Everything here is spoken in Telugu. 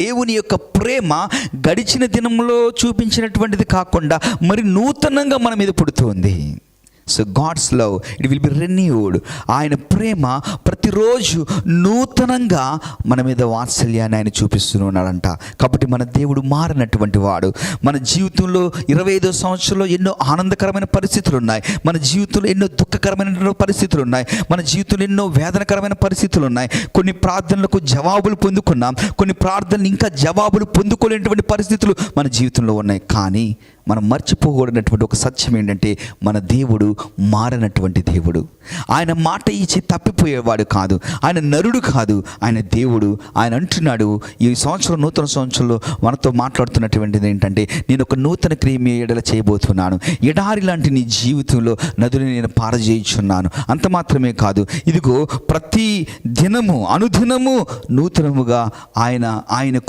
దేవుని యొక్క ప్రేమ గడిచిన దినంలో చూపించినటువంటిది కాకుండా మరి నూతనంగా మన మీద పుడుతుంది. So God's love it will be renewed. ఆయన ప్రేమ ప్రతిరోజు నూతనంగా మన మీద వాత్సల్యాన్ని ఆయన చూపిస్తున్నాడంట. కాబట్టి మన దేవుడు మారినటువంటి వాడు. మన జీవితంలో 25వ సంవత్సరంలో ఎన్నో ఆనందకరమైన పరిస్థితులు ఉన్నాయి, మన జీవితంలో ఎన్నో దుఃఖకరమైన పరిస్థితులు ఉన్నాయి, మన జీవితంలో ఎన్నో వేదనకరమైన పరిస్థితులు ఉన్నాయి. కొన్ని ప్రార్థనలకు జవాబులు పొందుకున్నాం, కొన్ని ప్రార్థనలు ఇంకా జవాబులు పొందుకోలేనటువంటి పరిస్థితులు మన జీవితంలో ఉన్నాయి. కానీ మనం మర్చిపోకూడనటువంటి ఒక సత్యం ఏంటంటే, మన దేవుడు మారినటువంటి దేవుడు. ఆయన మాట ఇచ్చి తప్పిపోయేవాడు కాదు, ఆయన నరుడు కాదు, ఆయన దేవుడు. ఆయన అంటున్నాడు ఈ సంవత్సరం, నూతన సంవత్సరంలో మనతో మాట్లాడుతున్నటువంటిది ఏంటంటే, నేను ఒక నూతన క్రియ మీ ఎడల చేయబోతున్నాను. ఎడారి లాంటి నీ జీవితంలో నదుని నేను పారజేయుచున్నాను. అంత మాత్రమే కాదు, ఇదిగో ప్రతి దినము అనుదినము నూతనముగా ఆయనకు